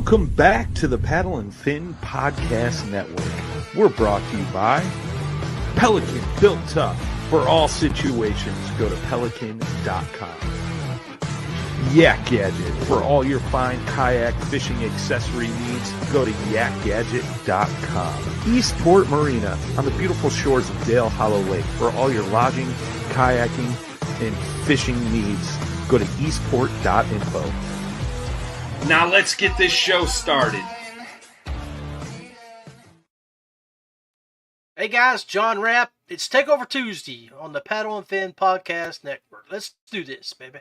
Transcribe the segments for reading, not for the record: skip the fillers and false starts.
Welcome back to the Paddle and Fin Podcast Network. We're brought to you by Pelican, built tough for all situations. Go to pelican.com. Yak Gadget, for all your fine kayak fishing accessory needs. Go to yakgadget.com. Eastport Marina, on the beautiful shores of Dale Hollow Lake. For all your lodging, kayaking, and fishing needs, go to eastport.info. Now let's get this show started. Hey guys, John Rapp. It's Takeover Tuesday on the Paddle and Fin Podcast Network. Let's do this, baby.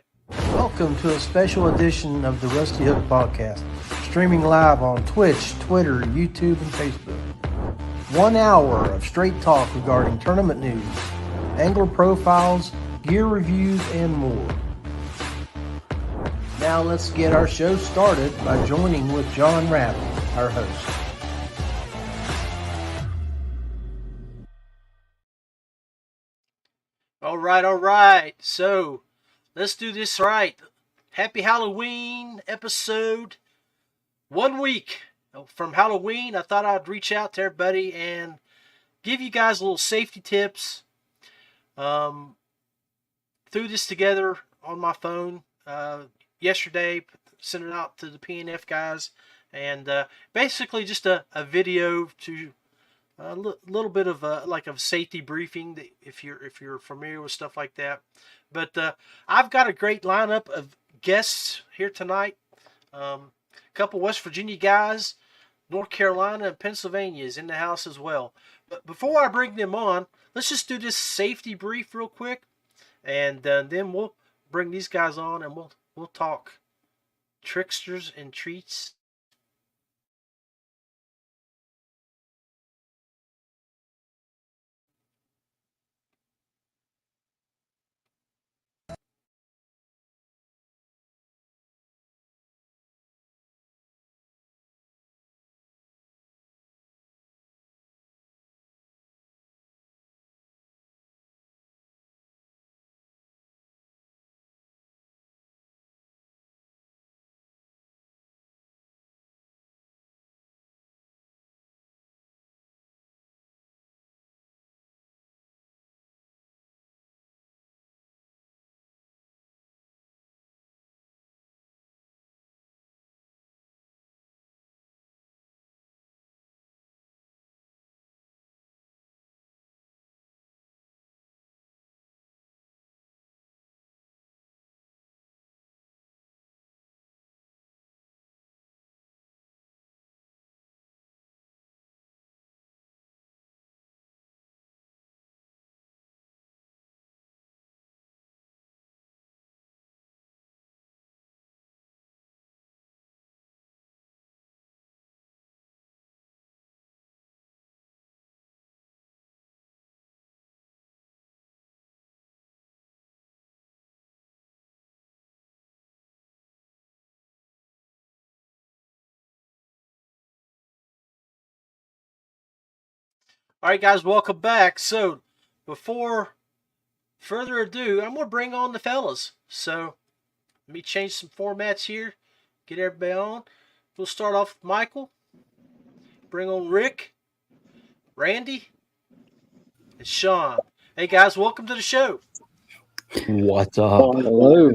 Welcome to a special edition of the Rusty Hook Podcast, streaming live on Twitch, Twitter, YouTube, and Facebook. 1 hour of straight talk regarding tournament news, angler profiles, gear reviews, and more. Now let's get our show started by joining with John Rapp, our host. All right. So, let's do this right. Happy Halloween episode. 1 week from Halloween. I thought I'd reach out to everybody and give you guys a little safety tips. Threw this together on my phone yesterday, sent it out to the PNF guys, and basically just a video to a little bit of like a safety briefing if you're familiar with stuff like that. But I've got a great lineup of guests here tonight. A couple West Virginia guys, North Carolina and Pennsylvania is in the house as well. But before I bring them on, let's just do this safety brief real quick, and then we'll bring these guys on and we'll talk tricksters and treats. All right, guys, welcome back. So, before further ado, I'm going to bring on the fellas. So, let me change some formats here, get everybody on. We'll start off with Michael, bring on Rick, Randy, and Sean. Hey, guys, welcome to the show. What's up? Hello.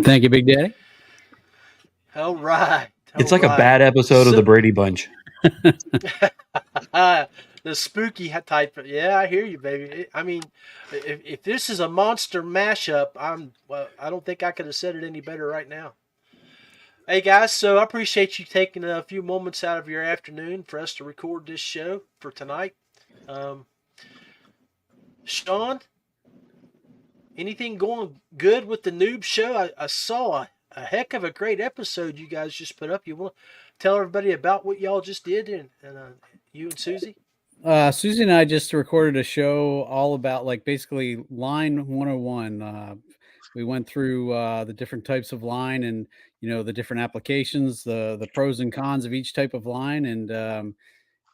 Thank you, Big Daddy. All right. It's like a bad episode of the Brady Bunch. The spooky type. Yeah, I hear you, baby. I mean, if this is a monster mashup, I don't think I could have said it any better right now. Hey guys, so I appreciate you taking a few moments out of your afternoon for us to record this show for tonight. Sean, anything going good with the noob show? I saw a heck of a great episode you guys just put up. You want to tell everybody about what y'all just did, and you and Susie? Susie and I just recorded a show all about basically line 101. We went through the different types of line and, the different applications, the pros and cons of each type of line, and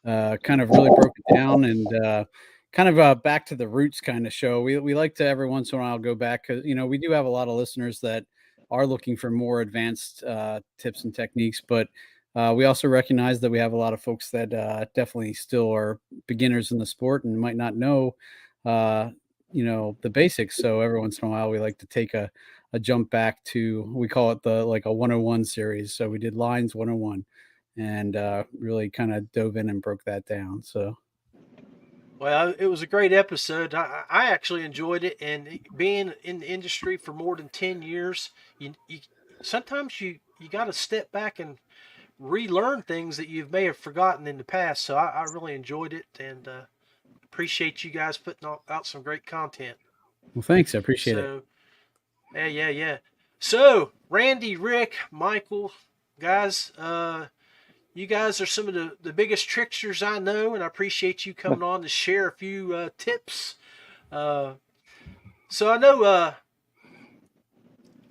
kind of really broke it down and kind of back to the roots kind of show. We like to every once in a while go back because, we do have a lot of listeners that are looking for more advanced tips and techniques, but we also recognize that we have a lot of folks that definitely still are beginners in the sport and might not know, the basics. So every once in a while, we like to take a jump back to, we call it like a 101 series. So we did lines 101 and really kind of dove in and broke that down. So. Well, it was a great episode. I actually enjoyed it, and being in the industry for more than 10 years, you sometimes you got to step back and relearn things that you may have forgotten in the past. So I really enjoyed it, and appreciate you guys putting out some great content. Well, thanks. I appreciate it. So, yeah. So, Randy, Rick, Michael, guys, you guys are some of the biggest tricksters I know, and I appreciate you coming on to share a few tips. So I know,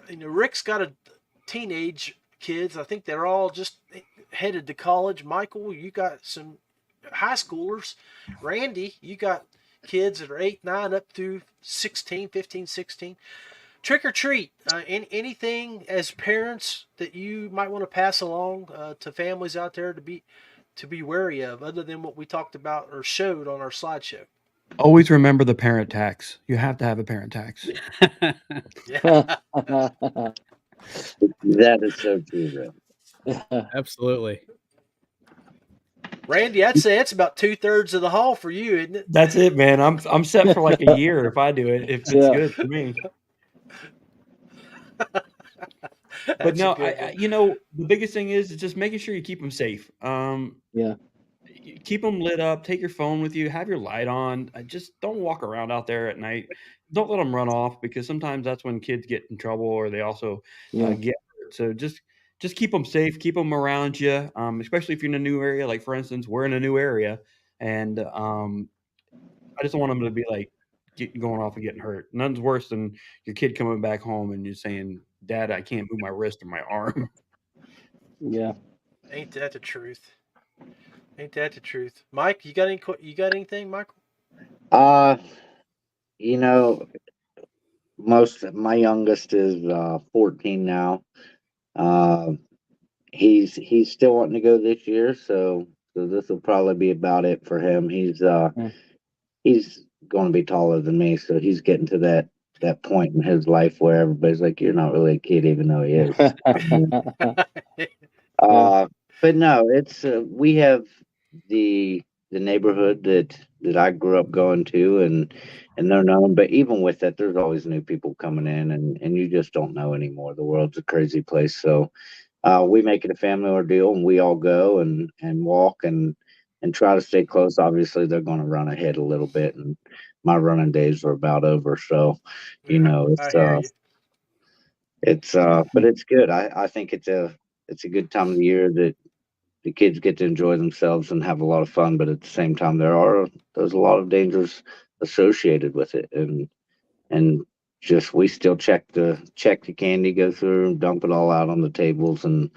Rick's got a teenage kids. I think they're all just headed to college. Michael, you got some high schoolers. Randy, you got kids that are 8, 9 up through 16, 15, 16. Trick or treat, anything as parents that you might want to pass along to families out there to be wary of, other than what we talked about or showed on our slideshow? Always remember the parent tax. You have to have a parent tax. Yeah. That is so true, Rick. Absolutely. Randy, I'd say it's about 2/3 of the haul for you, isn't it? That's it, man. I'm set for like a year if I do it. If it's good for me. But no, the biggest thing is just making sure you keep them safe. Yeah. Keep them lit up. Take your phone with you. Have your light on. Just don't walk around out there at night. Don't let them run off, because sometimes that's when kids get in trouble, or they also get hurt. So just keep them safe. Keep them around you, especially if you're in a new area. Like, for instance, we're in a new area, and I just don't want them to be like going off and getting hurt. None's worse than your kid coming back home and you're saying, "Dad, I can't move my wrist or my arm." Yeah. Ain't that the truth? Ain't that the truth? Mike, you got anything, Michael? My youngest is 14 now. He's still wanting to go this year, so this will probably be about it for him. He's going to be taller than me, so he's getting to that point in his life where everybody's like, "You're not really a kid," even though he is. But no, it's we have the neighborhood that I grew up going to, and they're known. But even with that, there's always new people coming in, and you just don't know anymore. The world's a crazy place, so we make it a family ordeal, and we all go and walk and try to stay close. Obviously, they're going to run ahead a little bit, and my running days are about over. So, but it's good. I think it's a good time of the year that the kids get to enjoy themselves and have a lot of fun. But at the same time, there's a lot of dangers associated with it, and just we still check the candy, go through, dump it all out on the tables, and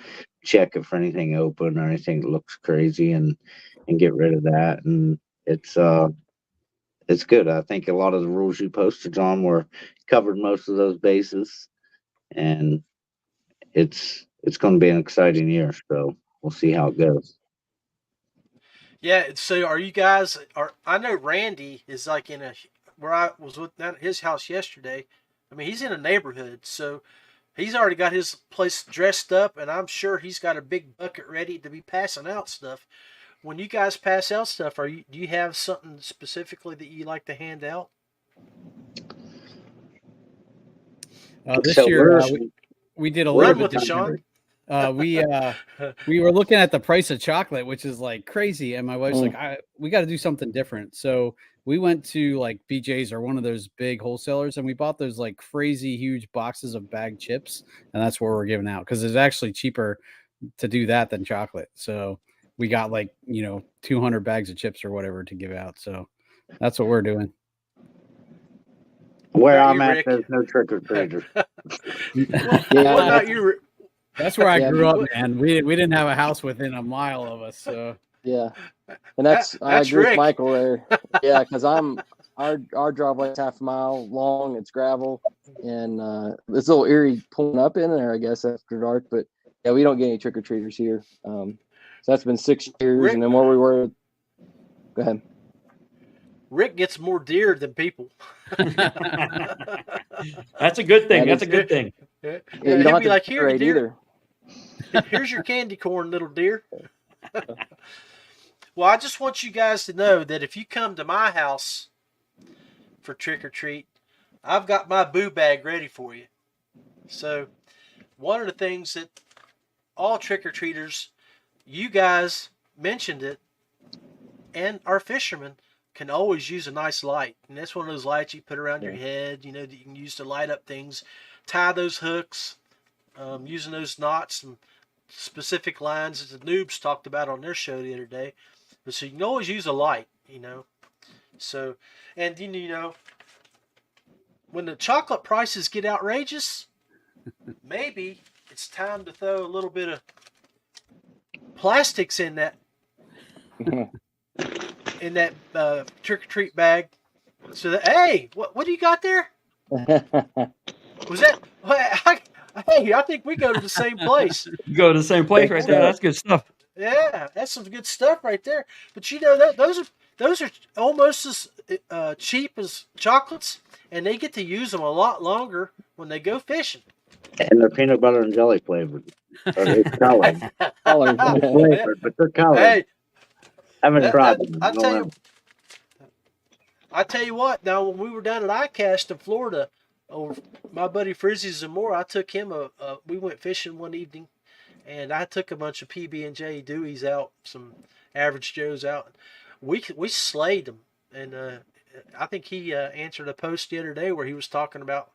check it for anything open or anything that looks crazy, and get rid of that. And it's good. I think a lot of the rules you posted, John, were covered most of those bases, and it's going to be an exciting year. So we'll see how it goes. Yeah. So are you guys? I know Randy is like where I was at his house yesterday. I mean, he's in a neighborhood, so he's already got his place dressed up, and I'm sure he's got a big bucket ready to be passing out stuff. When you guys pass out stuff, do you have something specifically that you like to hand out? This year we did a little bit with it, Sean. We were looking at the price of chocolate, which is like crazy, and my wife's like, we got to do something different. So we went to like BJ's or one of those big wholesalers, and we bought those like crazy huge boxes of bagged chips, and that's what we're giving out, because it's actually cheaper to do that than chocolate. So we got 200 bags of chips or whatever to give out. So that's what we're doing. Where I'm at, there's no trick or treaters. What about you? That's where I grew up, man. We didn't have a house within a mile of us. So yeah, and I agree with Michael there. Yeah, because our driveway's half a mile long. It's gravel, and it's a little eerie pulling up in there, I guess, after dark. But Yeah, we don't get any trick or treaters here. So that's been 6 years, Rick, and then where we were. Go ahead. Rick gets more deer than people. That's a good thing. That's a good thing. Yeah, you don't have to like, here, deer. Either. Here's your candy corn, little deer. Well, I just want you guys to know that if you come to my house for trick or treat, I've got my boo bag ready for you. So, one of the things that all trick or treaters, you guys mentioned it, and our fishermen can always use a nice light. And that's one of those lights you put around your head, that you can use to light up things, tie those hooks, using those knots and specific lines that the noobs talked about on their show the other day. But so you can always use a light, So, and when the chocolate prices get outrageous, maybe it's time to throw a little bit of plastics in that trick or treat bag. So that, hey, what do you got there? Was that? Hey, I think we go to the same place. You go to the same place right there. That's good stuff. Yeah, that's some good stuff right there. But those are almost as cheap as chocolates, and they get to use them a lot longer when they go fishing. And they're peanut butter and jelly flavored. Or they're colored. Flavored, but they're colored. Hey, I haven't tried them. I tell you what. Now, when we were down at iCast in Florida, my buddy Frizzy Zamora, I took him we went fishing one evening, and I took a bunch of PB&J Deweys out, some Average Joes out. We slayed them, and I think he answered a post the other day where he was talking about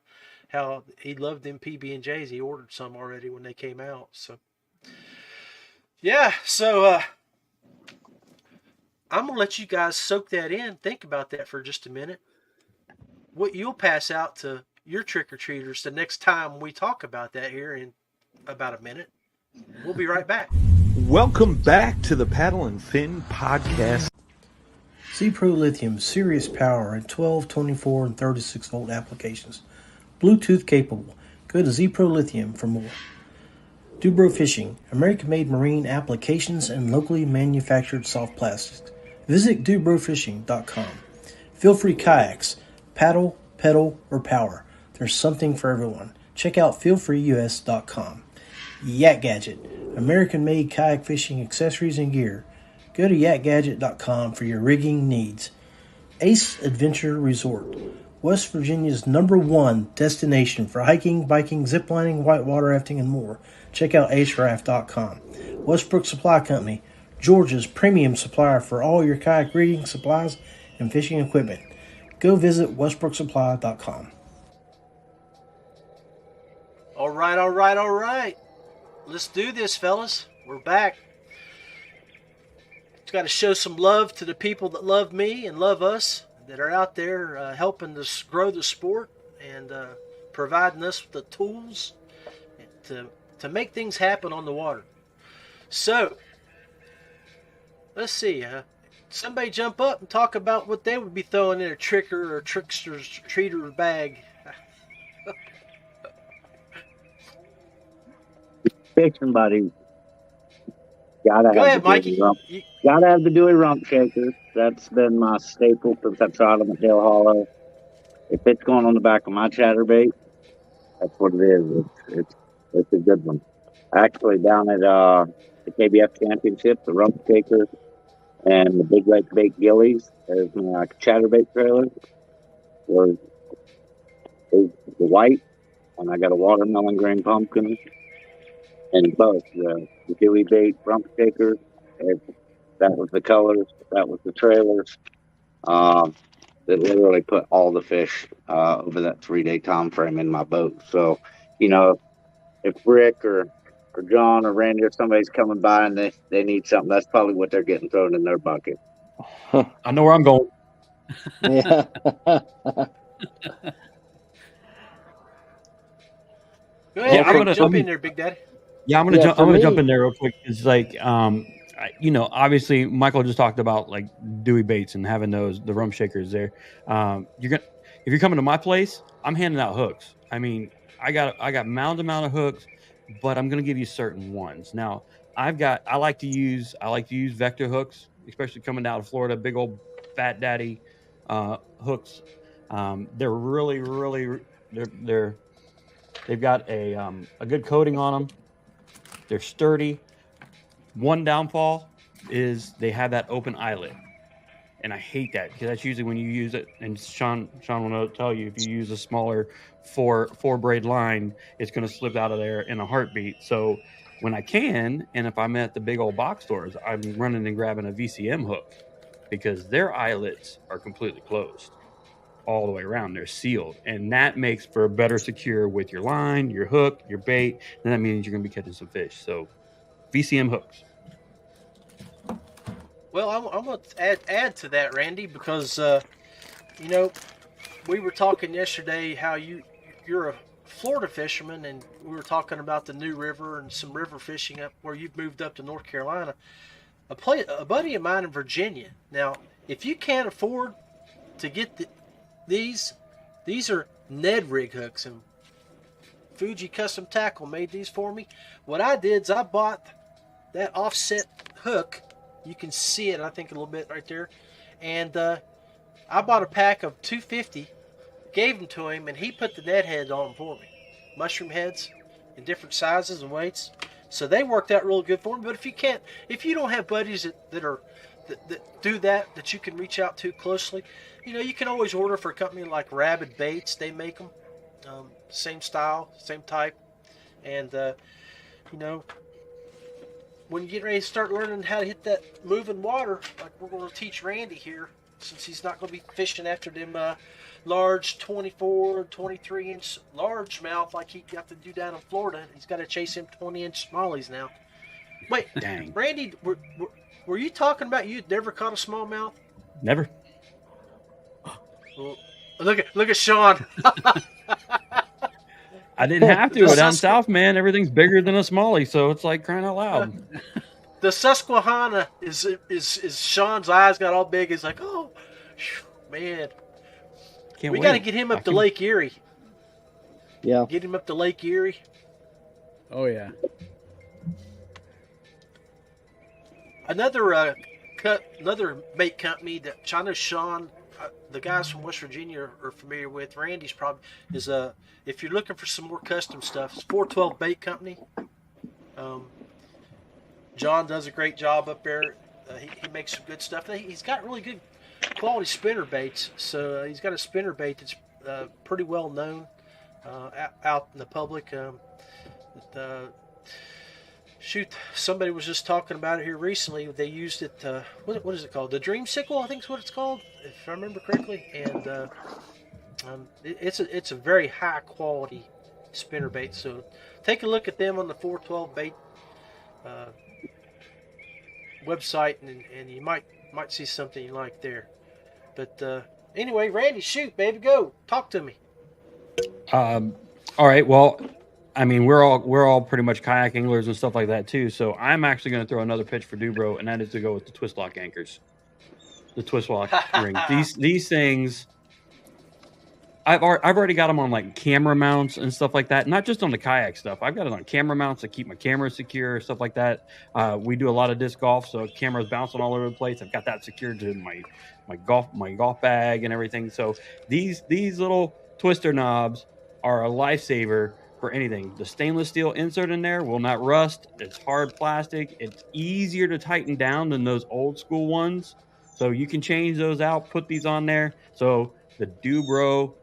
how he loved them PB&Js. He ordered some already when they came out. So, yeah. So I'm gonna let you guys soak that in. Think about that for just a minute. What you'll pass out to your trick-or-treaters the next time we talk about that here in about a minute. We'll be right back. Welcome back to the Paddle and Fin podcast. Z-Pro Lithium, serious power at 12, 24, and 36 volt applications. Bluetooth capable. Go to Z-Pro Lithium for more. Dubro Fishing, American-made marine applications and locally manufactured soft plastics. Visit dubrofishing.com. Feelfree Kayaks, paddle, pedal, or power. There's something for everyone. Check out feelfreeus.com. Yak Gadget, American-made kayak fishing accessories and gear. Go to yakgadget.com for your rigging needs. Ace Adventure Resort, West Virginia's #1 destination for hiking, biking, ziplining, whitewater rafting, and more. Check out aceraft.com. Westbrook Supply Company, Georgia's premium supplier for all your kayak rigging supplies and fishing equipment. Go visit westbrooksupply.com. All right. Let's do this, fellas. We're back. Got to show some love to the people that love me and love us, that are out there helping us grow the sport and providing us with the tools to make things happen on the water. So, let's see. Somebody jump up and talk about what they would be throwing in a tricker or trickster's treater bag. Fishing buddies. Go ahead, Mikey. Gotta have the Dewey rump shakers. That's been my staple since I tried them at Hill Hollow. If it's going on the back of my chatterbait, that's what it is. It's a good one. Actually, down at the KBF Championship, the rump shakers and the Big Lake Bait Gillies as my chatterbait trailer was the white, and I got a watermelon green pumpkin. And both the Dewey bait rump shakers, that was the colors, that was the trailers. That literally put all the fish over that 3-day time frame in my boat. So, if Rick or John or Randy or somebody's coming by and they need something, that's probably what they're getting thrown in their bucket. I know where I'm going. Yeah. Go ahead, I'm gonna jump in there, Big Daddy. Yeah, I'm gonna jump in there real quick. It's like, obviously Michael just talked about like Dewey baits and having the rump shakers there. If you're coming to my place, I'm handing out hooks. I mean, I got mounds amount of hooks but I'm going to give you certain ones. Now, I like to use vector hooks, especially coming down to Florida, big old fat daddy hooks. They're really they've got a good coating on them. They're sturdy. One downfall is they have that open eyelet. And I hate that because that's usually when you use it. And Sean will tell you, if you use a smaller four braid line, it's going to slip out of there in a heartbeat. So when I can, and if I'm at the big old box stores, I'm running and grabbing a VCM hook because their eyelets are completely closed all the way around. They're sealed, and that makes for a better secure with your line, your hook, your bait, and that means you're going to be catching some fish. So VCM hooks. Well, I'm going to add to that, Randy, because we were talking yesterday how you're a Florida fisherman, and we were talking about the New River and some river fishing up where you've moved up to North Carolina. A buddy of mine in Virginia. Now, if you can't afford to get these are Ned rig hooks, and Fuji Custom Tackle made these for me. What I did is I bought that offset hook. You can see it, I think, a little bit right there. And I bought a pack of 250, gave them to him, and he put the Ned heads on them for me. Mushroom heads in different sizes and weights. So they worked out real good for me. But if you don't have buddies that do that you can reach out to closely, you can always order for a company like Rabid Baits. They make them. Same style, same type. And, when you get ready to start learning how to hit that moving water, like we're going to teach Randy here, since he's not going to be fishing after them large 24, 23-inch largemouth like he got to do down in Florida. He's got to chase him 20-inch smallies now. Wait, dang. Randy, were you talking about you'd never caught a smallmouth? Never. Well, look at Sean. I didn't have to. Down south, man, everything's bigger than a smallie, so it's like crying out loud. The Susquehanna is Sean's eyes got all big. He's like, oh, man. We got to get him up to Lake Erie. Yeah. Get him up to Lake Erie. Oh, yeah. Another bait company that I know Sean, the guys from West Virginia are familiar with. Randy's probably is if you're looking for some more custom stuff, it's 412 Bait Company. John does a great job up there. He makes some good stuff. He's got really good quality spinner baits. So he's got a spinner bait that's pretty well known out in the public. Somebody was just talking about it here recently. They used it. What is it called? The Dreamsicle, I think is what it's called, if I remember correctly. And it's a very high quality spinner bait. So take a look at them on the 412 Bait website, and you might see something you like there. But anyway, Randy, shoot, baby, go talk to me. All right. Well, I mean, we're all pretty much kayak anglers and stuff like that too. So I'm actually going to throw another pitch for Dubro, and that is to go with the twist lock anchors, the twist lock rings. These things, I've already got them on like camera mounts and stuff like that. Not just on the kayak stuff. I've got it on camera mounts to keep my camera secure, stuff like that. We do a lot of disc golf, so cameras bouncing all over the place. I've got that secured to my golf bag and everything. So these little twister knobs are a lifesaver for anything. The stainless steel insert in there will not rust. It's hard plastic. It's easier to tighten down than those old school ones. So you can change those out, put these on there. So the Dubro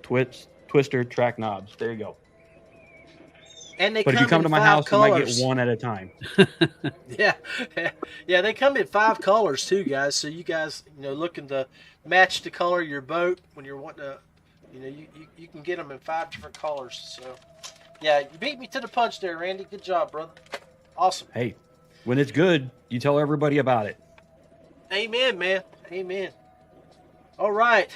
twister track knobs. There you go. And but if you come to my house, you might get one at a time. Yeah, they come in 5 colors too, guys. So you guys, looking to match the color of your boat when you're wanting to, you can get them in 5 different colors. So, yeah, you beat me to the punch there, Randy. Good job, brother. Awesome. Hey, when it's good, you tell everybody about it. Amen, man. Amen. All right.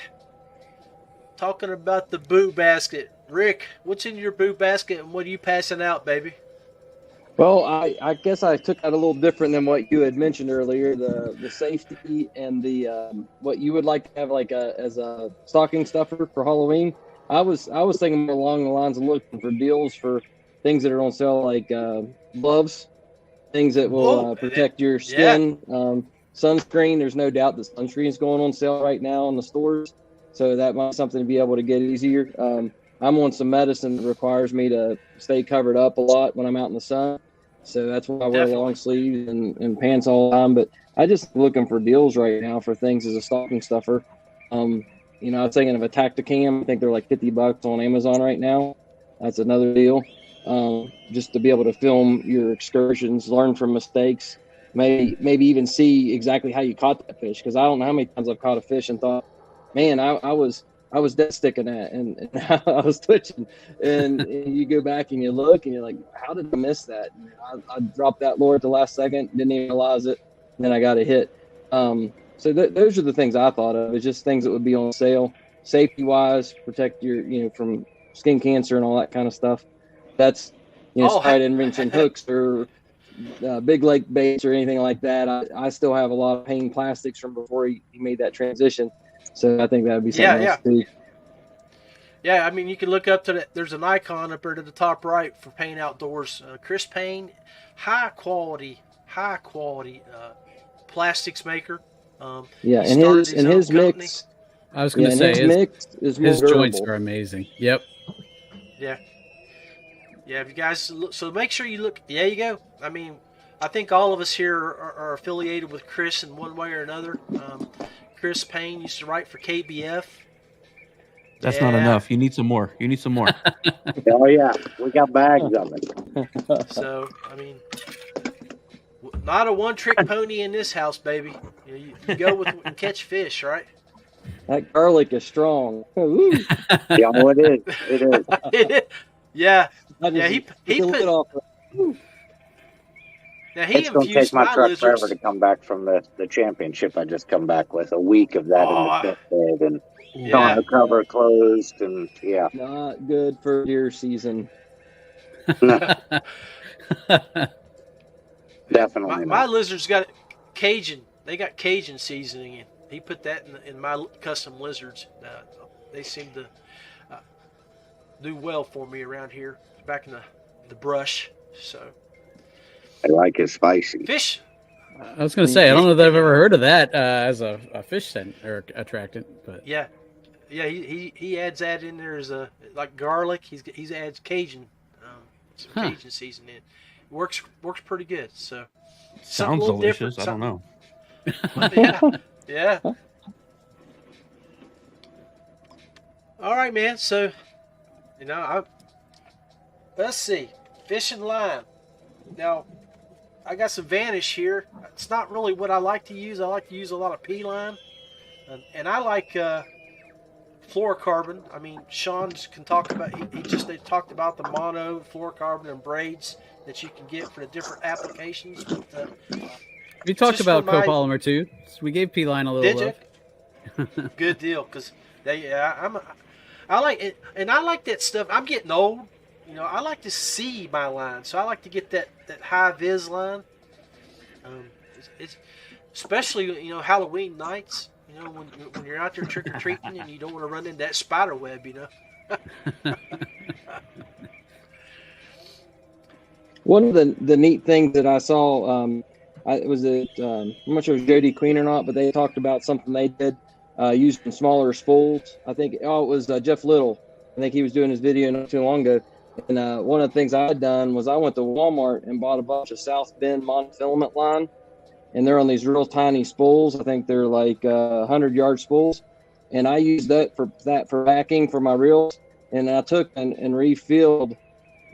Talking about the boot basket. Rick, what's in your boot basket and what are you passing out, baby? Well, I guess I took that a little different than what you had mentioned earlier, the safety and the what you would like to have like as a stocking stuffer for Halloween. I was thinking more along the lines of looking for deals for things that are on sale, like gloves, things that will protect your skin. Sunscreen, there's no doubt that sunscreen is going on sale right now in the stores. So that might be something to be able to get easier. I'm on some medicine that requires me to stay covered up a lot when I'm out in the sun. So that's why I wear long sleeves and pants all the time. But I just looking for deals right now for things as a stocking stuffer. You know, I was thinking of a Tacticam. I think they're like $50 on Amazon right now. That's another deal. Just to be able to film your excursions, learn from mistakes, maybe even see exactly how you caught that fish. Because I don't know how many times I've caught a fish and thought, man, I was dead sticking that and I was twitching. And you go back and you look and you're like, how did I miss that? And I dropped that lure at the last second, didn't even realize it. And then I got a hit. So those are the things I thought of. It's just things that would be on sale, safety wise, protect your, from skin cancer and all that kind of stuff. That's, sorry I didn't mention hooks or big lake baits or anything like that. I still have a lot of Payne plastics from before he made that transition. So I think that would be something else too. Yeah, I mean, you can look up to that. There's an icon up there to the top right for Payne Outdoors. Chris Payne, high quality plastics maker. And his mix. I was going to say his mix is more his durable. joints are amazing. Yep. Yeah. Yeah, if you guys look, so make sure you look. Yeah, you go. I mean, I think all of us here are affiliated with Chris in one way or another. Chris Payne used to write for KBF. That's not enough. You need some more. Oh yeah, we got bags of it. So I mean, not a one-trick pony in this house, baby. You go with and catch fish, right? That garlic is strong. Ooh. Yeah, it is. It is. Yeah. He put it off. Now it's going to take my truck forever to come back from the championship. I just come back with a week of that in the pit bed and the cover closed and Not good for deer season. Definitely. My lizards got Cajun. They got Cajun seasoning in. He put that in my custom lizards. They seem to do well for me around here, back in the brush. So I like it spicy. Fish. I was going to say, I don't know that I've ever heard of that as a fish scent or attractant, but yeah. He adds that in there as like garlic. He adds Cajun, some Cajun seasoning in. Works pretty good. So sounds delicious. I don't know. Yeah. All right, man. So, let's see. Fishing line. Now, I got some Vanish here. It's not really what I like to use. I like to use a lot of P-line. And I like fluorocarbon. I mean, Sean can talk about, they talked about the mono, fluorocarbon, and braids that you can get for the different applications. But, we talked about copolymer too. So we gave P-line a little love. Good deal, because I like it, and I like that stuff. I'm getting old. I like to see my line, so I like to get that high vis line. It's especially Halloween nights. When you're out there trick or treating and you don't want to run into that spider web. One of the neat things that I saw, I'm not sure if it was Jody Queen or not, but they talked about something they did using smaller spools. I think it was Jeff Little. I think he was doing his video not too long ago. And one of the things I had done was I went to Walmart and bought a bunch of South Bend monofilament line, and they're on these real tiny spools. I think they're like 100-yard spools, and I used that for backing for my reels. And I took and refilled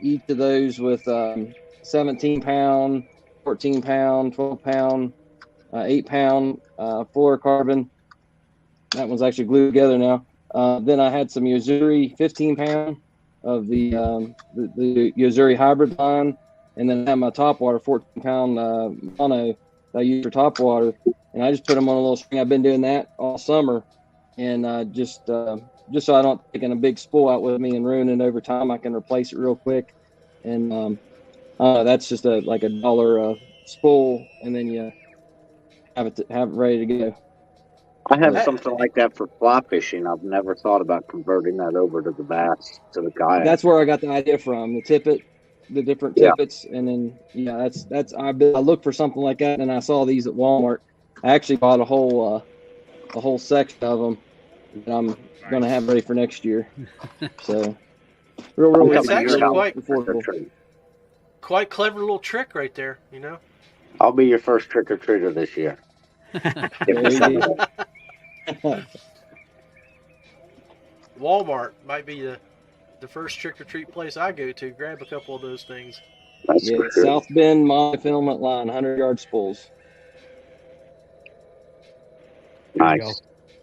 each of those with 17-pound, 14-pound, 12-pound, 8-pound fluorocarbon. That one's actually glued together now. Then I had some Yozuri 15-pound of the Yozuri hybrid line, and then I had my topwater 14-pound mono that I use for topwater, and I just put them on a little string. I've been doing that all summer, and just so I don't take a big spool out with me and ruin it over time, I can replace it real quick. And that's just like a $1 spool, and then you have it ready to go. I have something like that for fly fishing. I've never thought about converting that over to the bass, to the kayak. That's where I got the idea from. The tippet the different tippets, and then that's I looked for something like that, and I saw these at Walmart. I actually bought a whole section of them that I'm gonna have ready for next year. So real it's actually affordable. Quite clever little trick right there, you know. I'll be your first trick or treater this year. Walmart might be the first trick or treat place I go to. Grab a couple of those things. That's South Bend monofilament line, 100-yard spools. Nice.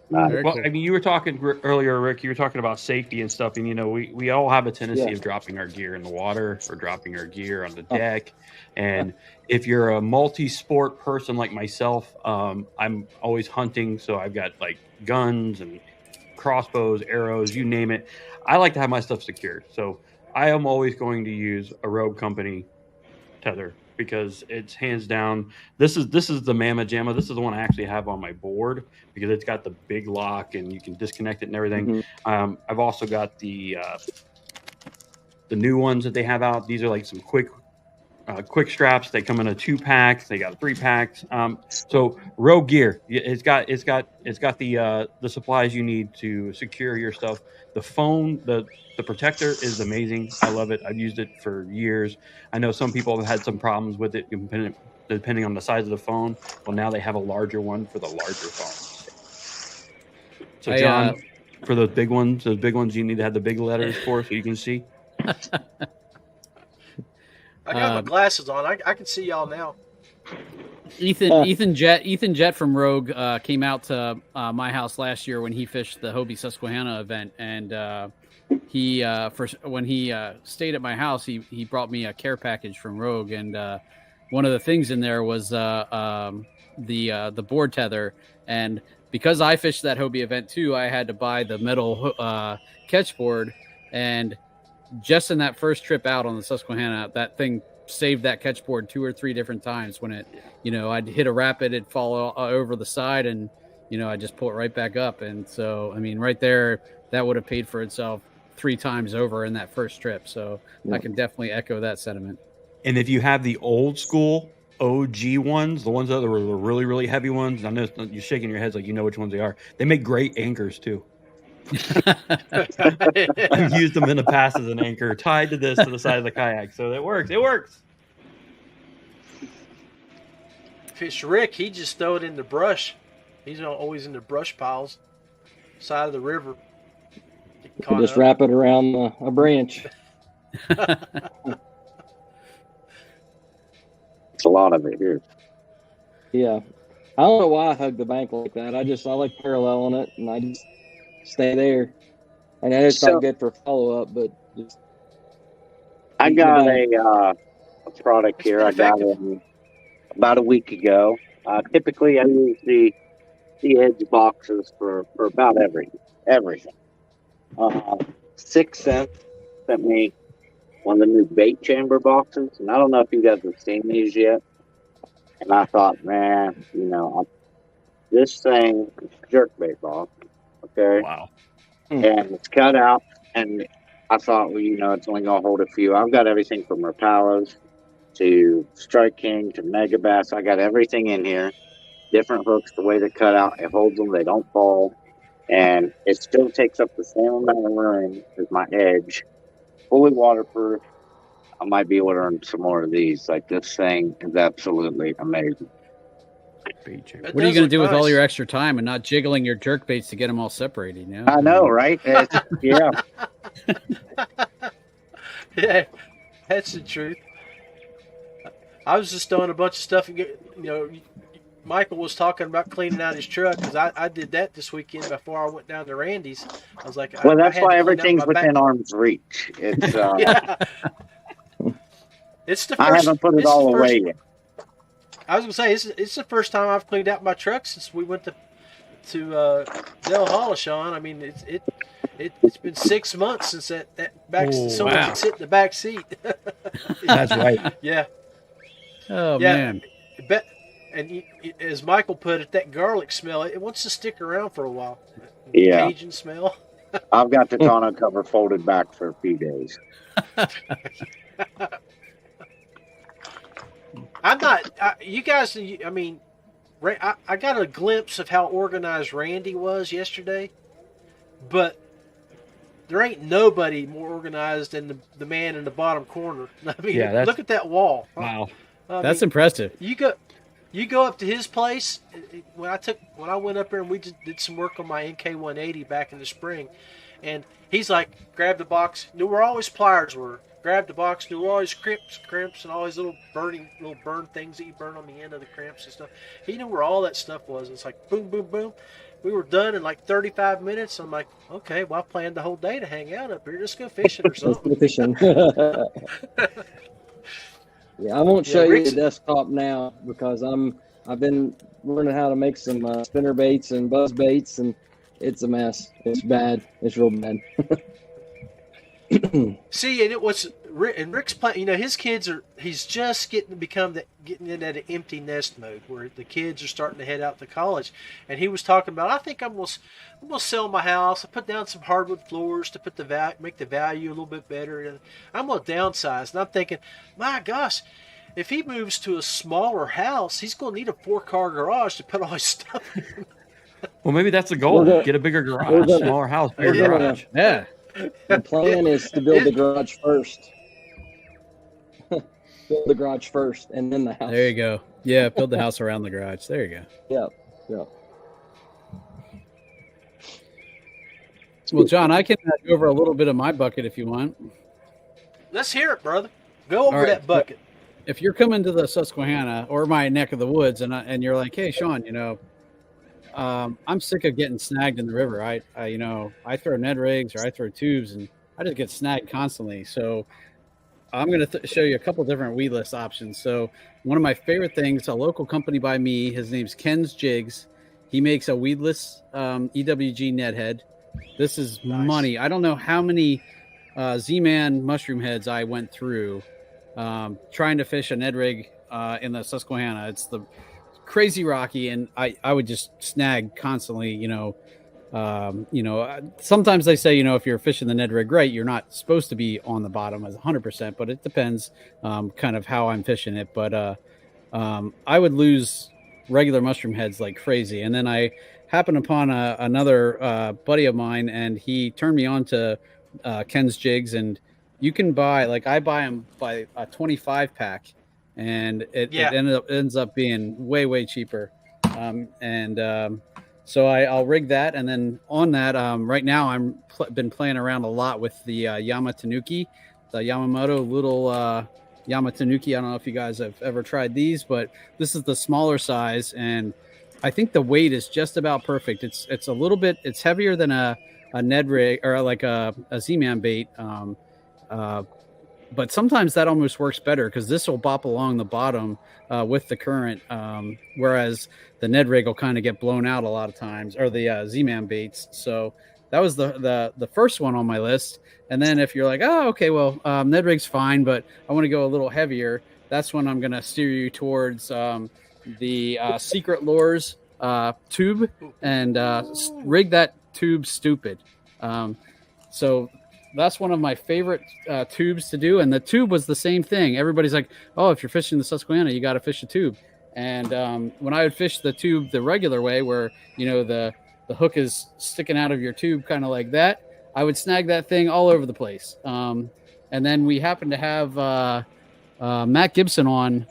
Well, cool. I mean, you were talking earlier, Rick. You were talking about safety and stuff, and you know, we all have a tendency of dropping our gear in the water or dropping our gear on the deck. And if you're a multi-sport person like myself, I'm always hunting, so I've got like guns and crossbows, arrows, you name it. I like to have my stuff secured, so I am always going to use a Rogue Company tether because it's hands down. This is the Mama Jamma. This is the one I actually have on my board because it's got the big lock and you can disconnect it and everything. Mm-hmm. I've also got the new ones that they have out. These are like some quick straps. They come in a 2-pack. They got 3-packs. So Rogue gear, it's got the supplies you need to secure your stuff. The phone, the protector is amazing. I love it. I've used it for years. I know some people have had some problems with it depending on the size of the phone. Well, now they have a larger one for the larger phones. So John, for those big ones, you need to have the big letters for so you can see. I got my glasses on. I can see y'all now. Ethan Jett from Rogue came out to my house last year when he fished the Hobie Susquehanna event, and when he stayed at my house, he brought me a care package from Rogue, and one of the things in there was the board tether, and because I fished that Hobie event too, I had to buy the metal catch board, and just in that first trip out on the Susquehanna, that thing saved that catch board 2 or 3 different times when it, I'd hit a rapid, it'd fall over the side, and, I just pull it right back up. And so, I mean, right there, that would have paid for itself 3 times over in that first trip. So I can definitely echo that sentiment. And if you have the old school OG ones, the ones that were the really, really heavy ones, I know you're shaking your heads like you know which ones they are. They make great anchors too. I've used them in the past as an anchor tied to the side of the kayak, so it works. If it's Rick, he just throw it in the brush. He's always in the brush piles, side of the river. Just wrap it around a branch. It's a lot of it here. Yeah, I don't know why I hug the bank like that. I like paralleling it, and I just stay there. I know it's not good for follow-up, but just... I got a product here. I got it about a week ago. Typically, I use the edge boxes for about everything. 6 Cents sent me one of the new bait chamber boxes, and I don't know if you guys have seen these yet. And I thought, man, this thing is a jerkbait box. Okay. Wow. And it's cut out, and I thought, well, it's only gonna hold a few. I've got everything from Rapalas to Strike King to Mega Bass. I got everything in here. Different hooks, the way they're cut out, it holds them, they don't fall, and it still takes up the same amount of room as my edge. Fully waterproof. I might be ordering some more of these. Like, this thing is absolutely amazing. What are you going to do with all your extra time and not jiggling your jerk baits to get them all separated? I know, right? Yeah. Yeah, that's the truth. I was just throwing a bunch of stuff. Michael was talking about cleaning out his truck because I did that this weekend before I went down to Randy's. I was like, well, that's why everything's within arm's reach. It's it's the first. I haven't put it all away yet. I was gonna say it's the first time I've cleaned out my truck since we went to Del Hollishawn. I mean, it's been 6 months since that back someone could sit in the back seat. That's right. Yeah. Oh man. And as Michael put it, that garlic smell, it wants to stick around for a while. Yeah. Cajun smell. I've got the tonneau cover folded back for a few days. I'm not. You guys. I mean, I got a glimpse of how organized Randy was yesterday, but there ain't nobody more organized than the man in the bottom corner. I mean, Yeah, look at that wall. wow. That's impressive. You go up to his place. When I went up there and we just did some work on my NK180 back in the spring, and he's like, grab the box, knew where all his pliers were. Grabbed the box, knew where all his crimps, and all his little burn things that you burn on the end of the crimps and stuff. He knew where all that stuff was. It's like boom, boom, boom. We were done in like 35 minutes. I'm like, okay, well, I planned the whole day to hang out up here. Let's go fishing or something. Let's go fishing. Yeah, I won't show you the desktop now because I've been learning how to make some spinner baits and buzz baits, and it's a mess. It's bad. It's real bad. See, and Rick's playing. You know, his kids he's just getting in that empty nest mode where the kids are starting to head out to college. And he was talking about, I think I'm gonna sell my house. I put down some hardwood floors to make the value a little bit better. And I'm gonna downsize. And I'm thinking, my gosh, if he moves to a smaller house, he's gonna need a 4-car garage to put all his stuff in. Well, maybe that's the goal. Get a bigger garage, smaller house, bigger garage. Yeah. The plan is to build the garage first. Build the garage first, and then the house. There you go. Yeah, build the house around the garage. There you go. Yeah. Well, John, I can go over a little bit of my bucket if you want. Let's hear it, brother. Go over that bucket. If you're coming to the Susquehanna or my neck of the woods, and you're like, hey, Sean, you know, I'm sick of getting snagged in the river. I throw Ned rigs or I throw tubes and I just get snagged constantly. So I'm going to show you a couple different weedless options. So one of my favorite things, a local company by me, his name's Ken's Jigs. He makes a weedless EWG Ned head. This is money. I don't know how many Z-Man mushroom heads I went through trying to fish a Ned rig in the Susquehanna. It's the crazy rocky, and I would just snag constantly. Sometimes they say, if you're fishing the Ned rig right, you're not supposed to be on the bottom as 100%, but it depends kind of how I'm fishing it. But I would lose regular mushroom heads like crazy. And then I happened upon another buddy of mine, and he turned me on to Ken's Jigs, and you can buy, like I buy them by a 25 pack. And it ends up being way, way cheaper. So I'll rig that. And then on that, right now I'm been playing around a lot with the Yamatanuki, the Yamamoto little Yamatanuki. I don't know if you guys have ever tried these, but this is the smaller size. And I think the weight is just about perfect. It's a little bit, it's heavier than a Ned rig or like a Z-Man bait. But sometimes that almost works better because this will bop along the bottom with the current, whereas the Ned rig will kind of get blown out a lot of times, or the Z-Man baits. So that was the first one on my list. And then if you're like, oh, okay, well, Ned rig's fine, but I want to go a little heavier, that's when I'm going to steer you towards the Secret Lures tube and rig that tube stupid. So that's one of my favorite tubes to do. And the tube was the same thing. Everybody's like, oh, if you're fishing the Susquehanna, you got to fish a tube. And when I would fish the tube the regular way, where, the hook is sticking out of your tube kind of like that, I would snag that thing all over the place. And then we happened to have Matt Gibson on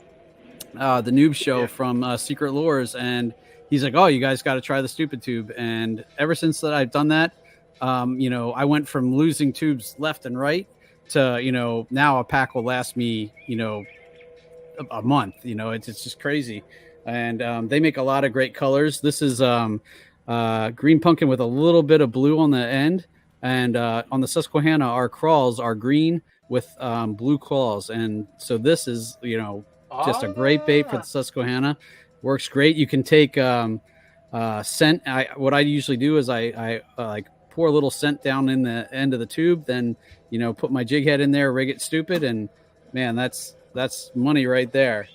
the Noob Show from Secret Lures. And he's like, oh, you guys got to try the stupid tube. And ever since that I've done that, I went from losing tubes left and right to, now a pack will last me, a month. It's just crazy. And they make a lot of great colors. This is green pumpkin with a little bit of blue on the end. And on the Susquehanna, our crawls are green with blue claws. And so this is, just a great bait for the Susquehanna. Works great. You can take scent. What I usually do is I pour a little scent down in the end of the tube, then, put my jig head in there, rig it stupid. And man, that's money right there.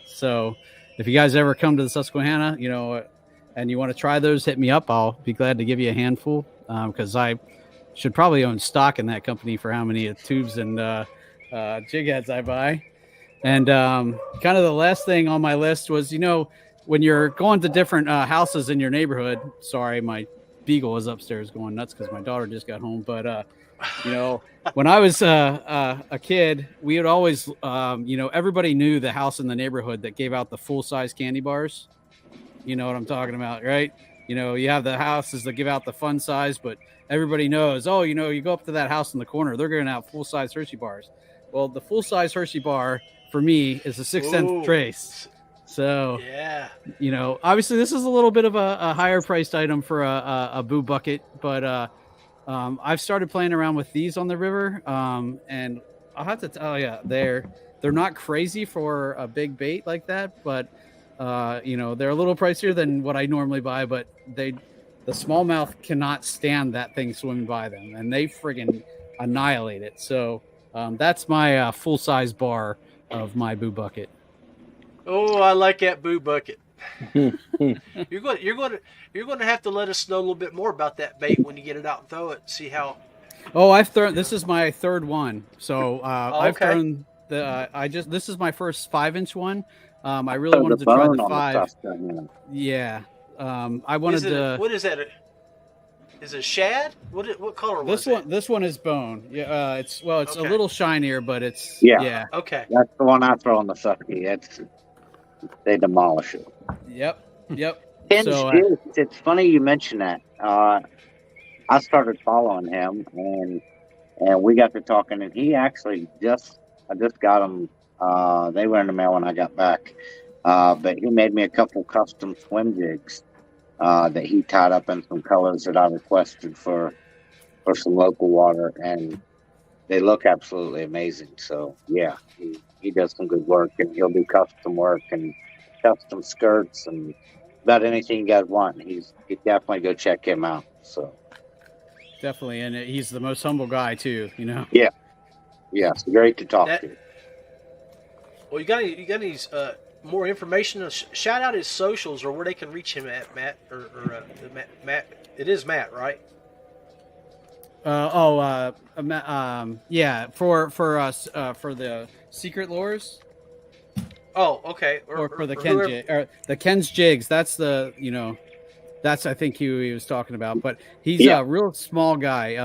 So if you guys ever come to the Susquehanna, and you want to try those, hit me up. I'll be glad to give you a handful. Cause I should probably own stock in that company for how many tubes and jig heads I buy. And kind of the last thing on my list was, when you're going to different houses in your neighborhood. Sorry, my beagle is upstairs going nuts because my daughter just got home. But when I was a kid, we would always, everybody knew the house in the neighborhood that gave out the full size candy bars. You know what I'm talking about, right? You have the houses that give out the fun size, but everybody knows, you go up to that house in the corner, they're giving out full size Hershey bars. Well, the full size Hershey bar for me is a 6 cent trace. So, yeah, obviously this is a little bit of a higher priced item for a boo bucket, but I've started playing around with these on the river, and I'll have to tell you, they're not crazy for a big bait like that, but they're a little pricier than what I normally buy, but the smallmouth cannot stand that thing swimming by them, and they friggin' annihilate it. So that's my full size bar of my boo bucket. Oh, I like that boo bucket. You're going to have to let us know a little bit more about that bait when you get it out and throw it. See how. Oh, I've thrown. This is my third one. So I've okay. thrown the. This is my first 5-inch one. I really wanted to try the 5. Yeah. I wanted to. What is that? Is it shad? What color was it? This one is bone. Yeah. It's a little shinier, but it's yeah. Okay. That's the one I throw on the sucky. They demolish it. Yep. So, it's funny you mentioned that. I started following him, and we got to talking, and he actually I just got him. They were in the mail when I got back, but he made me a couple custom swim jigs that he tied up in some colors that I requested for some local water, and they look absolutely amazing. So yeah, he does some good work, and he'll do custom work and custom skirts and about anything you guys want. You definitely go check him out. So definitely, and he's the most humble guy too. Yeah, it's great to talk to. Well, you got any more information? Shout out his socials or where they can reach him at, Matt or Matt. It is Matt, right? Yeah, for us, for the secret lures. Oh, okay. Or for the Ken's jigs. That's that's I think he was talking about. But he's a real small guy.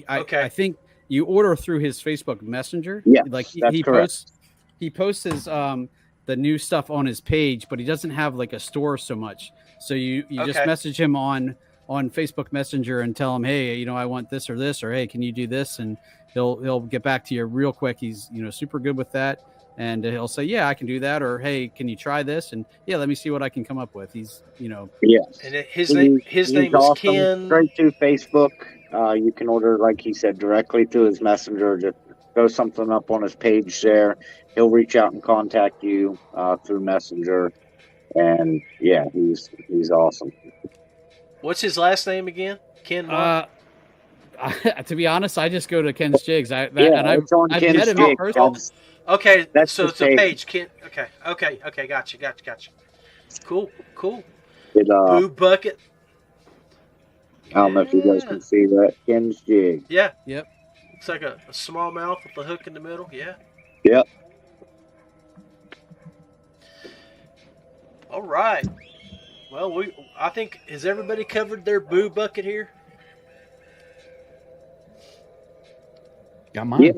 I think you order through his Facebook Messenger. Yeah, like he posts his the new stuff on his page, but he doesn't have like a store so much. So you just message him on Facebook Messenger and tell him, hey, I want this, or hey, can you do this? And he'll get back to you real quick. He's super good with that. And he'll say, yeah, I can do that. Or, hey, can you try this? And yeah, let me see what I can come up with. He's, Yes. And his name is awesome. Ken. Straight to Facebook. You can order, like he said, directly through his messenger. Just throw something up on his page there. He'll reach out and contact you through Messenger. And yeah, he's awesome. What's his last name again? Ken. To be honest, I just go to Ken's Jigs. I've met him in person. Okay, so it's a page. Ken. Okay. Gotcha. Cool. Boo bucket. I don't know if you guys can see that. Ken's Jig. Yeah. Yep. It's like a small mouth with a hook in the middle. Yeah. Yep. All right. Well, I think, has everybody covered their boo bucket here? Got mine. Yeah.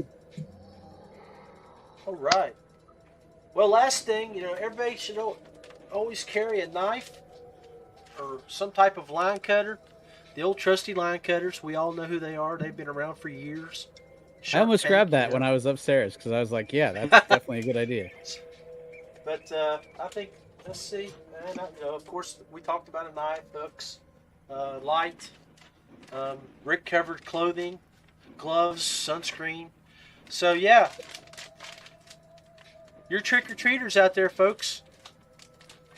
All right. Well, last thing, everybody should always carry a knife or some type of line cutter. The old trusty line cutters, we all know who they are. They've been around for years. I almost grabbed that when I was upstairs because I was like, yeah, that's definitely a good idea. But I think, let's see. Of course, we talked about a knife, hooks, light, Rick-covered clothing, gloves, sunscreen. So, yeah. You're trick-or-treaters out there, folks.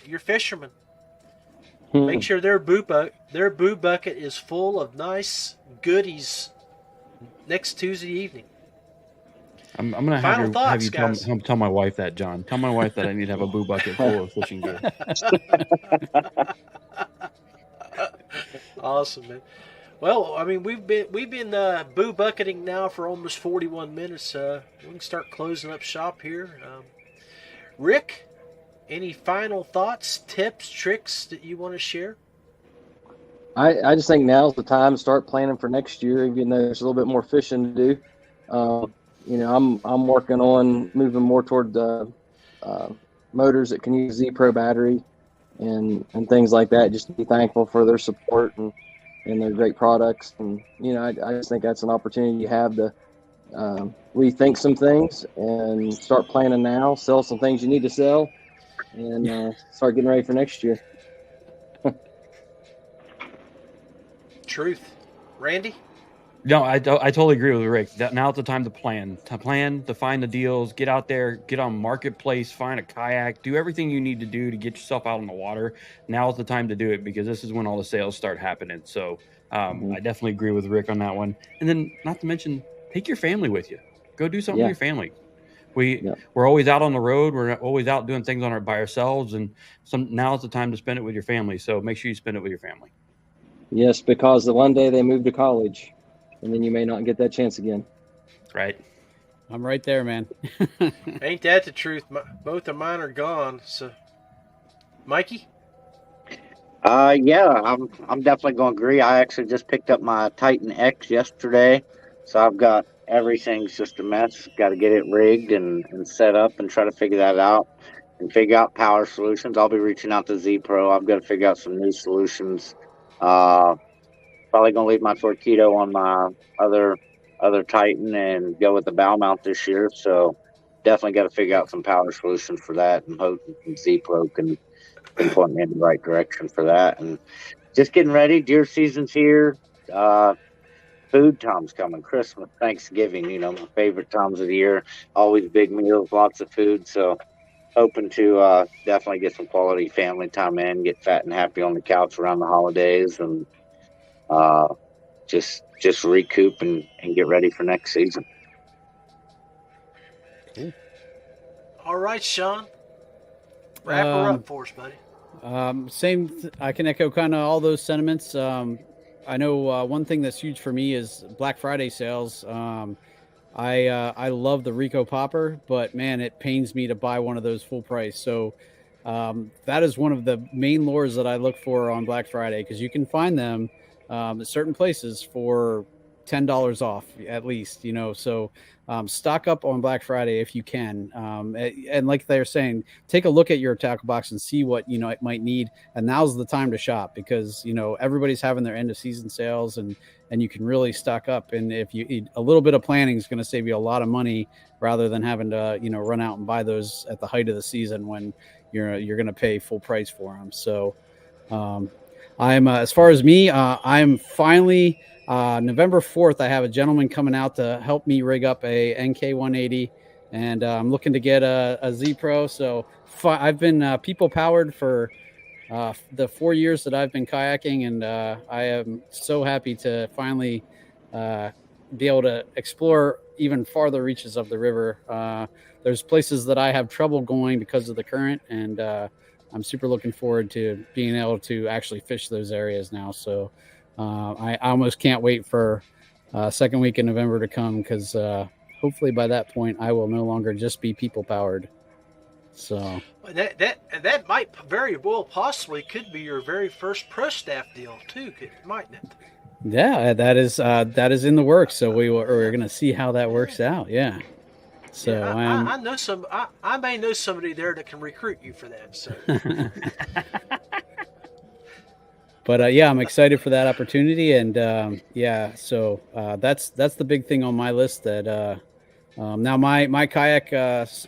You're fishermen. Make sure their boo bucket is full of nice goodies next Tuesday evening. I'm going to have you tell my wife that, John. Tell my wife that I need to have a boo bucket full of fishing gear. Awesome, man. Well, I mean, we've been boo bucketing now for almost 41 minutes. We can start closing up shop here. Rick, any final thoughts, tips, tricks that you want to share? I just think now's the time to start planning for next year, even though there's a little bit more fishing to do. I'm working on moving more toward the motors that can use Z Pro battery and things like that. Just to be thankful for their support and their great products. And I just think that's an opportunity you have to rethink some things and start planning now. Sell some things you need to sell, and start getting ready for next year. Truth. Randy? No, I totally agree with Rick. Now's the time to plan, to find the deals, get out there, get on Marketplace, find a kayak, do everything you need to do to get yourself out on the water. Now's the time to do it, because this is when all the sales start happening. So I definitely agree with Rick on that one. And then, not to mention, take your family with you. Go do something with your family. We're always out on the road. We're always out doing things by ourselves, and now's the time to spend it with your family. So make sure you spend it with your family. Yes, because the one day they move to college, and then you may not get that chance again. Right. I'm right there, man. Ain't that the truth? Both of mine are gone. So, Mikey? Yeah, I'm definitely going to agree. I actually just picked up my Titan X yesterday, so I've got everything's just a mess. Got to get it rigged and set up and try to figure that out and figure out power solutions. I'll be reaching out to Z Pro. I've got to figure out some new solutions. Probably going to leave my Torpedo on my other Titan and go with the bow mount this year. So definitely got to figure out some power solutions for that, and hope Z Pro can point me in the right direction for that. And just getting ready. Deer season's here. Food time's coming. Christmas, Thanksgiving, my favorite times of the year. Always big meals, lots of food. So hoping to definitely get some quality family time in, get fat and happy on the couch around the holidays, and just recoup and get ready for next season. All right, Sean. Wrap her up for us, buddy. I can echo kind of all those sentiments. I know one thing that's huge for me is Black Friday sales. I love the Rico Popper, but man, it pains me to buy one of those full price. So that is one of the main lures that I look for on Black Friday, because you can find them at certain places for $10 off at least, so stock up on Black Friday if you can. And like they're saying, take a look at your tackle box and see what it might need. And now's the time to shop, because everybody's having their end of season sales, and you can really stock up. And if you a little bit of planning is going to save you a lot of money, rather than having to run out and buy those at the height of the season when you're going to pay full price for them. So I'm as far as me, I'm finally November 4th, I have a gentleman coming out to help me rig up a NK 180, and I'm looking to get a Z Pro. So I've been people powered for the 4 years that I've been kayaking, and I am so happy to finally be able to explore even farther reaches of the river. There's places that I have trouble going because of the current, and I'm super looking forward to being able to actually fish those areas now. So I almost can't wait for second week in November to come, because hopefully by that point I will no longer just be people powered. So that might very well possibly could be your very first pro staff deal too, mightn't it? Yeah, that is in the works. So we're going to see how that works out. Yeah. So yeah, I know I may know somebody there that can recruit you for that. So. But yeah, I'm excited for that opportunity, and so that's the big thing on my list. That now my kayak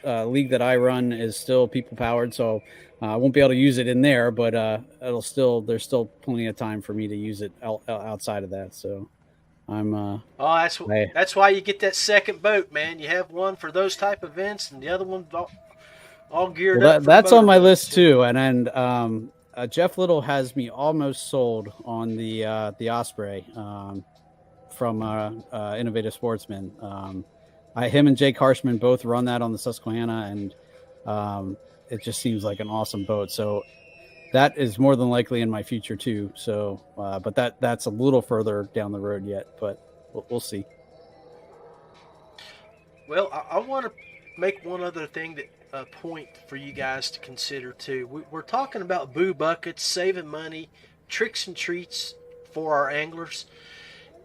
league that I run is still people powered, so I won't be able to use it in there, but there's still plenty of time for me to use it outside of that. So I'm that's why you get that second boat, man. You have one for those type of events, and the other one all geared up. That's on my list too, and Jeff Little has me almost sold on the Osprey from Innovative Sportsman. Him and Jake Harshman both run that on the Susquehanna, and it just seems like an awesome boat. So that is more than likely in my future too. So, but that's a little further down the road yet, but we'll see. Well, I want to make one other thing that point for you guys to consider too. We're talking about boo buckets, saving money, tricks and treats for our anglers.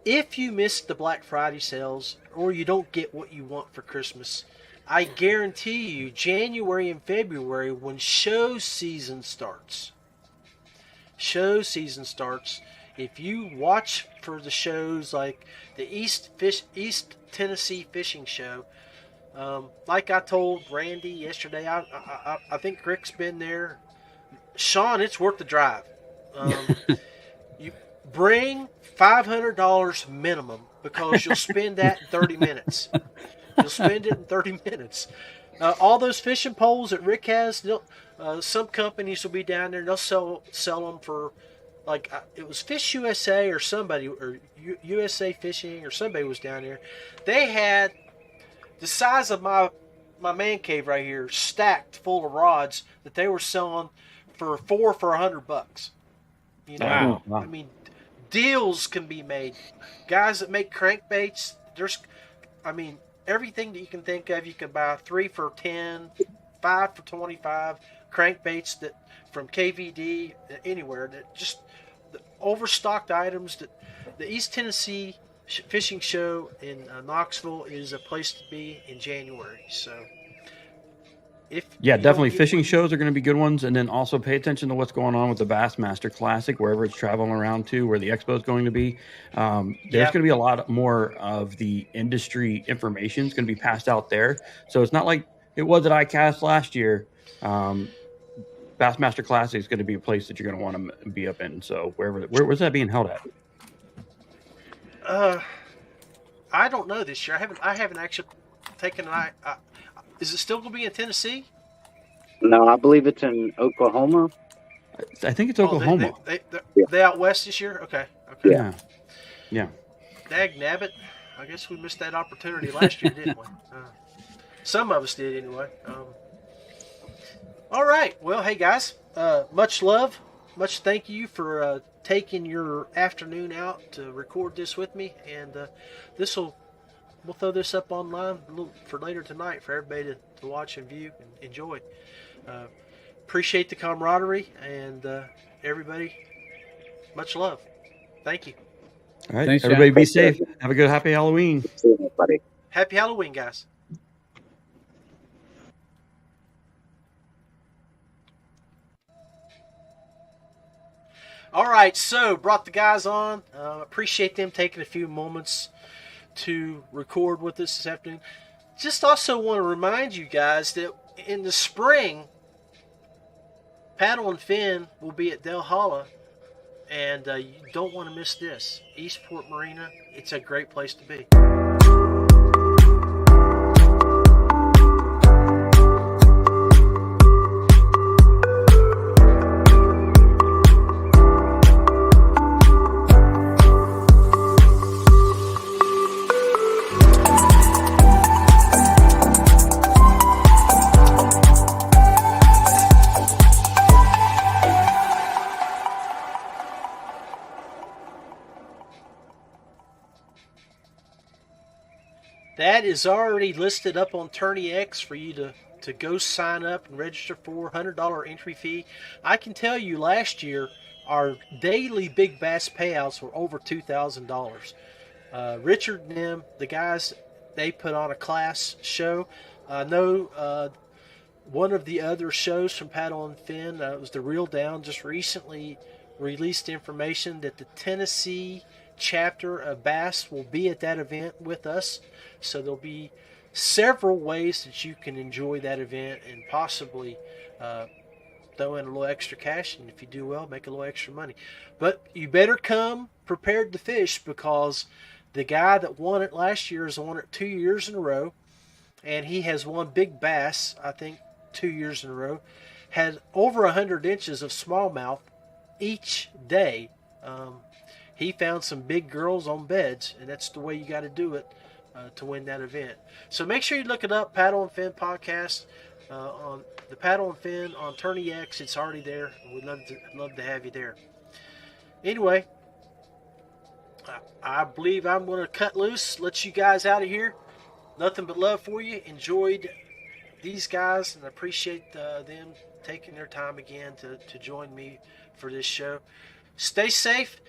If you miss the Black Friday sales or you don't get what you want for Christmas, I guarantee you January and February, when show season starts, if you watch for the shows like the East Tennessee Fishing Show, like I told Randy yesterday, I think Rick's been there. Sean, it's worth the drive. You bring $500 minimum because you'll spend that in 30 minutes. You'll spend it in 30 minutes. All those fishing poles that Rick has, some companies will be down there and they'll sell them for, like, it was Fish USA or somebody, or USA Fishing or somebody was down there. They had the size of my man cave right here, stacked full of rods that they were selling for $100. You know, Wow. I mean, deals can be made. Guys that make crankbaits, everything that you can think of, you can buy 3 for $10, 5 for $25 crankbaits that from KVD anywhere, that just the overstocked items. That the East Tennessee Fishing Show in Knoxville is a place to be in January. So definitely fishing shows are going to be good ones, and then also pay attention to what's going on with the Bassmaster Classic, wherever it's traveling around to, where the expo is going to be. There's going to be a lot more of the industry information is going to be passed out there, so it's not like it was at ICAST last year. Bassmaster Classic is going to be a place that you're going to want to be up in. So where's that being held at? I don't know this year. I haven't actually taken an eye. Is it still going to be in Tennessee? No, I believe it's in Oklahoma. I think it's Oklahoma. They out west this year? Okay. Yeah. Dag nabbit. I guess we missed that opportunity last year, didn't we? Some of us did anyway. All right. Well, hey, guys. Much love. Much thank you for taking your afternoon out to record this with me. And we'll throw this up online for later tonight for everybody to watch and view and enjoy. Appreciate the camaraderie, and everybody, much love. Thank you. All right. Thanks, everybody John. be safe. Have a good, happy Halloween. See you, buddy. Happy Halloween, guys. All right, so brought the guys on. Appreciate them taking a few moments to record with us this afternoon. Just also want to remind you guys that in the spring, Paddle and Fin will be at Del Holla, and you don't want to miss this. Eastport Marina, it's a great place to be. That is already listed up on Tourney X for you to go sign up and register for. $100 entry fee. I can tell you last year our daily big bass payouts were over $2,000. Richard and them, the guys, they put on a class show. I know one of the other shows from Paddle and Fin, it was the Reel Down, just recently released information that the Tennessee chapter of Bass will be at that event with us. So there'll be several ways that you can enjoy that event and possibly throw in a little extra cash, and if you do well, make a little extra money. But you better come prepared to fish, because the guy that won it last year has won it 2 years in a row, and he has won big bass, I think 2 years in a row, had over 100 inches of smallmouth each day. He found some big girls on beds, and that's the way you got to do it to win that event. So make sure you look it up, Paddle and Fin Podcast, on the Paddle and Fin on Tourney X. It's already there. We'd love to have you there. Anyway, I believe I'm going to cut loose, let you guys out of here. Nothing but love for you. Enjoyed these guys, and I appreciate them taking their time again to join me for this show. Stay safe.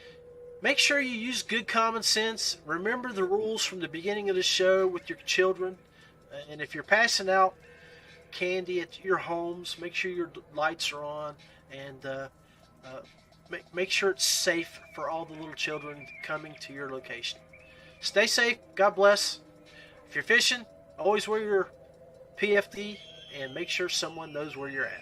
Make sure you use good common sense. Remember the rules from the beginning of the show with your children. And if you're passing out candy at your homes, make sure your lights are on, and make sure it's safe for all the little children coming to your location. Stay safe. God bless. If you're fishing, always wear your PFD and make sure someone knows where you're at.